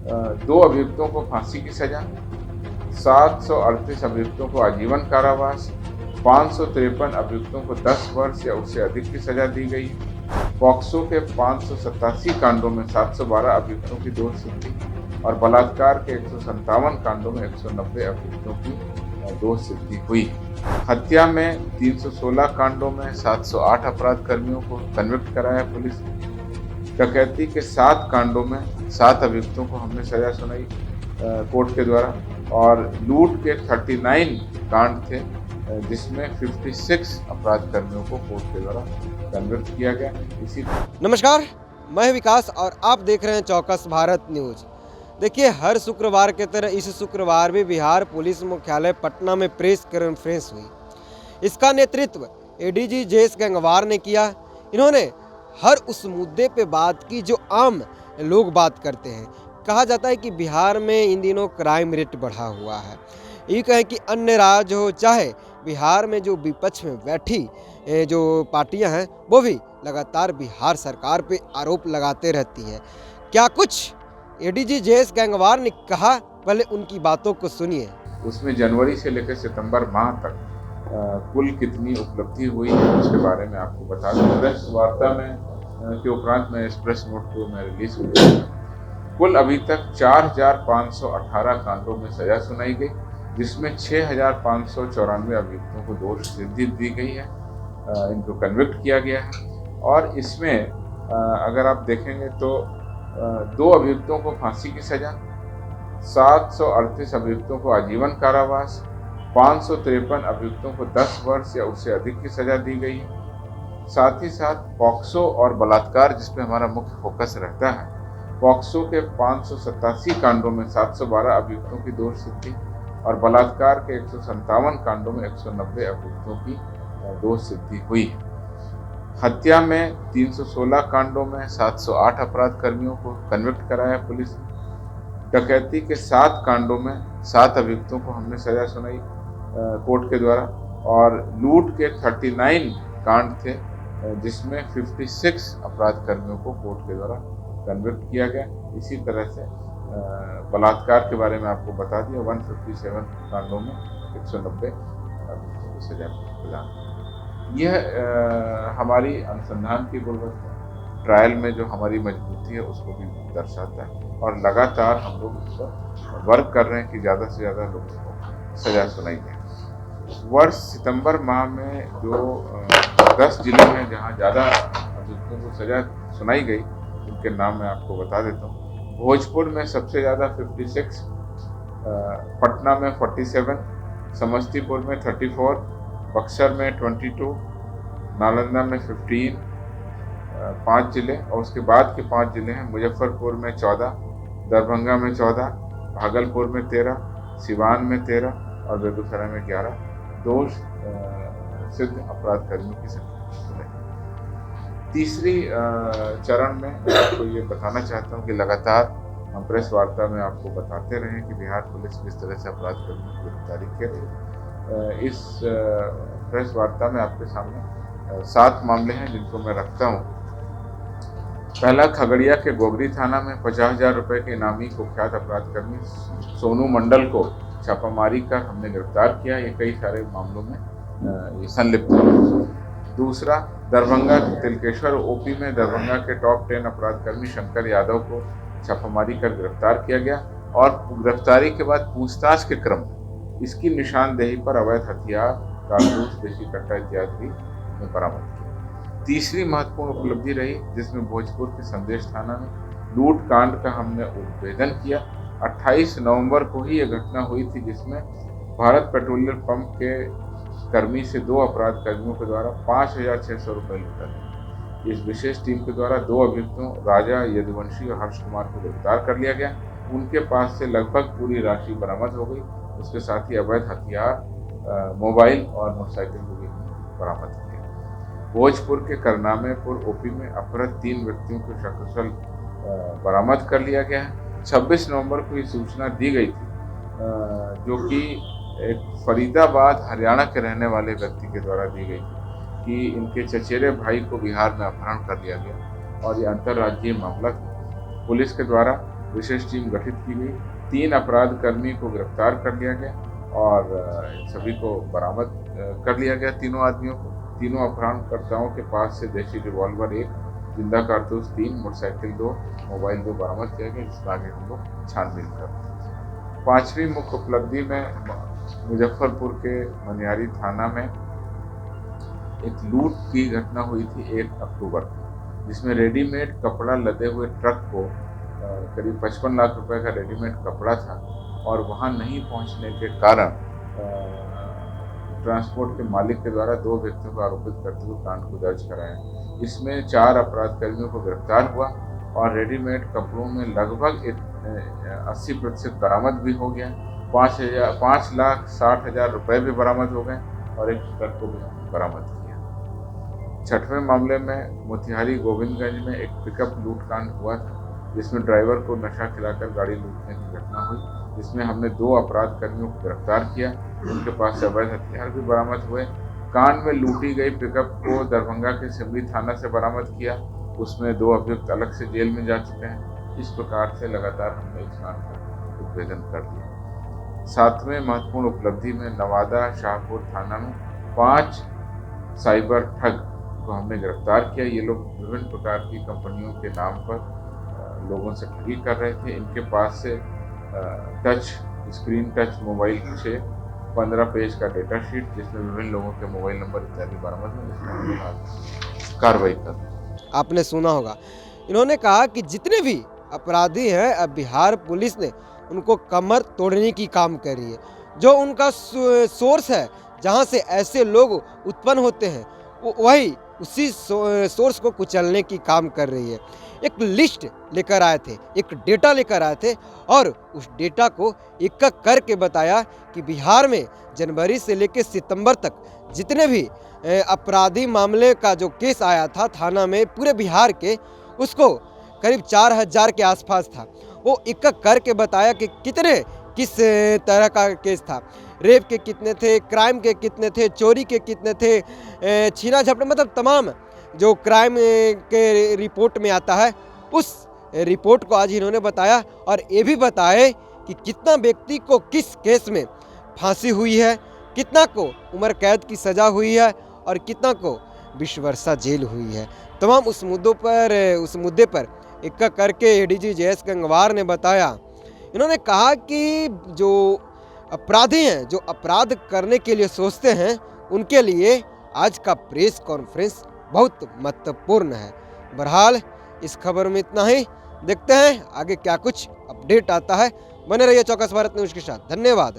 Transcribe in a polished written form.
दो अभियुक्तों को फांसी की सजा, 738 अभियुक्तों को आजीवन कारावास, 553 अभियुक्तों को 10 वर्ष या उससे अधिक की सजा दी गई है। पॉक्सो के 587 कांडों में 712 अभियुक्तों की दोष सिद्धि और बलात्कार के 157 कांडों में 190 अभियुक्तों की दोष सिद्धि हुई। हत्या में 316 कांडों में 708 अपराध कर्मियों को कन्विक्ट कराया पुलिस ने। डकैती के 7 कांडों में 7 अभियुक्तों को हमने सजा सुनाई कोर्ट के द्वारा, और लूट के 39 कांड थे जिसमें 56 अपराध कर्मियों को कोर्ट के द्वारा कन्विक्ट किया गया। इसी नमस्कार, मैं विकास और आप देख रहे हैं चौकस भारत न्यूज। देखिए, हर शुक्रवार की तरह इस शुक्रवार भी बिहार पुलिस मुख्यालय पटना में प्रेस कॉन्फ्रेंस हुई। इसका नेतृत्व एडीजी जयेश गंगवार ने किया। इन्होंने हर उस मुद्दे पे बात की जो आम लोग बात करते हैं। कहा जाता है कि बिहार में इन दिनों क्राइम रेट बढ़ा हुआ है। ये कहें कि अन्य राज्य हो चाहे बिहार में जो विपक्ष में बैठी जो पार्टियां हैं वो भी लगातार बिहार सरकार पे आरोप लगाते रहती हैं। क्या कुछ एडीजी जयेश गंगवार ने कहा, पहले उनकी बातों को सुनिए। उसमें जनवरी से लेकर सितंबर माह तक कुल कितनी उपलब्धि हुई है उसके बारे में आपको बता दूं। प्रेस वार्ता में के उपरांत मैं इस प्रेस नोट को मैं रिलीज करूँगा। कुल अभी तक 4518 कांडों में सजा सुनाई गई, जिसमें 6594 अभियुक्तों को दोष सिद्धि दी गई है, इनको कन्विक्ट किया गया है। और इसमें अगर आप देखेंगे तो 2 अभियुक्तों को फांसी की सजा, 738 अभियुक्तों को आजीवन कारावास, 553 अभियुक्तों को 10 वर्ष या उससे अधिक की सजा दी गई है। साथ ही साथ पॉक्सो और बलात्कार, जिसमें हमारा मुख्य फोकस रहता है, पॉक्सो के 587 कांडों में 712 अभियुक्तों की दोष सिद्धि और बलात्कार के 157 कांडों में 190 अभियुक्तों की दोष सिद्धि हुई है। हत्या में 316 कांडों में 708 अपराध कर्मियों को कन्विक्ट कराया पुलिस ने। डकैती के 7 कांडों में 7 अभियुक्तों को हमने सजा सुनाई कोर्ट के द्वारा, और लूट के 39 कांड थे जिसमें 56 अपराध कर्मियों को कोर्ट के द्वारा कन्विक्ट किया गया। इसी तरह से बलात्कार के बारे में आपको बता दिया, 157 कांडों में 190 अभियुक्तों को सजा प्रदान। यह हमारी अनुसंधान की गुणवत्ता, ट्रायल में जो हमारी मजबूती है उसको भी दर्शाता है, और लगातार हम लोग इस पर वर्क कर रहे हैं कि ज़्यादा से ज़्यादा लोगों को सजा सुनाई जाए। वर्ष सितंबर माह में जो 10 जिले हैं जहां ज़्यादा अभियुक्तों को सजा सुनाई गई, उनके नाम मैं आपको बता देता हूँ। भोजपुर में सबसे ज़्यादा 56, पटना में 47, समस्तीपुर में 34, बक्सर में 22, नालंदा में 15, 5 जिले, और उसके बाद के 5 जिले हैं मुजफ्फरपुर में 14, दरभंगा में 14, भागलपुर में 13, सिवान में 13 और बेगूसराय में 11 दोष सिद्ध अपराध कर्मियों की संख्या। तीसरी चरण में मैं आपको ये बताना चाहता हूँ कि लगातार हम प्रेस वार्ता में आपको बताते रहे कि बिहार पुलिस किस तरह से अपराध कर्मियों की गिरफ्तारी कर रही है। इस प्रेस वार्ता में आपके सामने 7 मामले हैं जिनको मैं रखता हूँ। पहला, खगड़िया के गोगरी थाना में 50,000 रुपये के इनामी कुख्यात अपराध कर्मी सोनू मंडल को छापामारी कर हमने गिरफ्तार किया। ये कई सारे मामलों में ये संलिप्त है। दूसरा, दरभंगा के तिलकेश्वर ओपी में दरभंगा के टॉप 10 अपराध कर्मी शंकर यादव को छापामारी कर गिरफ्तार किया गया, और गिरफ्तारी के बाद पूछताछ के क्रम में इसकी निशानदेही पर अवैध हथियार, कारतूस, देसी कट्टा इत्यादि भी बरामद किया। तीसरी महत्वपूर्ण उपलब्धि रही जिसमें भोजपुर के संदेश थाना में लूट कांड का हमने उद्भेदन किया। 28 नवंबर को ही यह घटना हुई थी जिसमें भारत पेट्रोलियम पंप के कर्मी से 2 अपराध कर्मियों के द्वारा 5,600 रुपये लूटा गया। इस विशेष टीम के द्वारा 2 अभियुक्तों राजा यदुवंशी और हर्ष कुमार को गिरफ्तार कर लिया गया। उनके पास से लगभग पूरी राशि बरामद हो गई। उसके साथ ही अवैध हथियार, मोबाइल और मोटरसाइकिल को भी बरामद किया। भोजपुर के करनामेपुर ओपी में अपहृत 3 व्यक्तियों को सकुशल बरामद कर लिया गया है। 26 नवंबर को ये सूचना दी गई थी जो कि एक फरीदाबाद हरियाणा के रहने वाले व्यक्ति के द्वारा दी गई थी कि इनके चचेरे भाई को बिहार में अपहरण कर लिया गया, और ये अंतर्राज्यीय मामला था। पुलिस के द्वारा विशेष टीम गठित की गई। 3 अपराध कर्मी को गिरफ्तार कर लिया गया और इन सभी को बरामद कर लिया गया, तीनों आदमियों को। तीनों अपहरणकर्ताओं के पास से देशी रिवॉल्वर 1, जिंदा कारतूस 3, मोटरसाइकिल 2, मोबाइल 2 बरामद किया गया, जिसमें आगे हम लोग छानबीन कर रहे थे। 5वीं मुख्य उपलब्धि में मुजफ्फरपुर के मनियारी थाना में एक लूट की घटना हुई थी 1 अक्टूबर को, जिसमें रेडीमेड कपड़ा लदे हुए ट्रक को करीब 55 लाख रुपए का रेडीमेड कपड़ा था और वहां नहीं पहुंचने के कारण ट्रांसपोर्ट के मालिक के द्वारा 2 व्यक्तियों को आरोपित करते हुए कांड को दर्ज कराया। इसमें 4 अपराध कर्मियों को गिरफ्तार हुआ और रेडीमेड कपड़ों में लगभग 80% बरामद भी हो गया। 5,60,000 रुपए भी बरामद हो गए और एक ट्रक को भी बरामद किया। 6वें मामले में मोतिहारी गोविंदगंज में एक पिकअप लूटकांड हुआ था, जिसमें ड्राइवर को नशा खिलाकर गाड़ी लूटने की घटना हुई, जिसमें हमने 2 अपराध कर्मियों को गिरफ्तार किया। उनके पास से अवैध हथियार भी बरामद हुए। कांड में लूटी गई पिकअप को दरभंगा के सिमरी थाना से बरामद किया। उसमें 2 अभियुक्त अलग से जेल में जा चुके हैं। इस प्रकार से लगातार हमने इस कांड का उद्भेदन कर दिया। 7वें महत्वपूर्ण उपलब्धि में नवादा शाहपुर थाना में 5 साइबर ठग को हमने गिरफ्तार किया। ये लोग विभिन्न प्रकार की कंपनियों के नाम पर लोगों से ठगी कर रहे थे। इनके पास से स्क्रीन टच मोबाइल 6, 15 पेज का डेटा शीट, जिसमें विभिन्न लोगों के मोबाइल नंबर इत्यादि बरामद हुए, जिसमें हम लोग कार्रवाई कर। आपने सुना होगा, इन्होंने कहा कि जितने भी अपराधी हैं अब बिहार पुलिस ने उनको कमर तोड़ने की काम कर रही है। जो उनका सोर्स है, जहां से ऐसे लोग उत्पन्न होते हैं, वही उसी सोर्स को कुचलने की काम कर रही है। एक लिस्ट लेकर आए थे, एक डेटा लेकर आए थे और उस डेटा को एक करके बताया कि बिहार में जनवरी से लेकर सितंबर तक जितने भी अपराधी मामले का जो केस आया था थाना में पूरे बिहार के, उसको करीब 4,000 के आसपास था। वो एक करके बताया कि किस तरह का केस था। रेप के कितने थे, क्राइम के कितने थे, चोरी के कितने थे, छीना झपटा, मतलब तमाम जो क्राइम के रिपोर्ट में आता है, उस रिपोर्ट को आज इन्होंने बताया और ये भी बताए कि कितना व्यक्ति को किस केस में फांसी हुई है, कितना को उम्र कैद की सज़ा हुई है और कितना को 20 वर्षा जेल हुई है। तमाम उस मुद्दे पर एक करके एडीजी जयेश गंगवार ने बताया। इन्होंने कहा कि जो अपराधी हैं, जो अपराध करने के लिए सोचते हैं, उनके लिए आज का प्रेस कॉन्फ्रेंस बहुत महत्वपूर्ण है। बहरहाल इस खबर में इतना ही। देखते हैं आगे क्या कुछ अपडेट आता है। बने रहिए चौकस भारत न्यूज़ के साथ। धन्यवाद।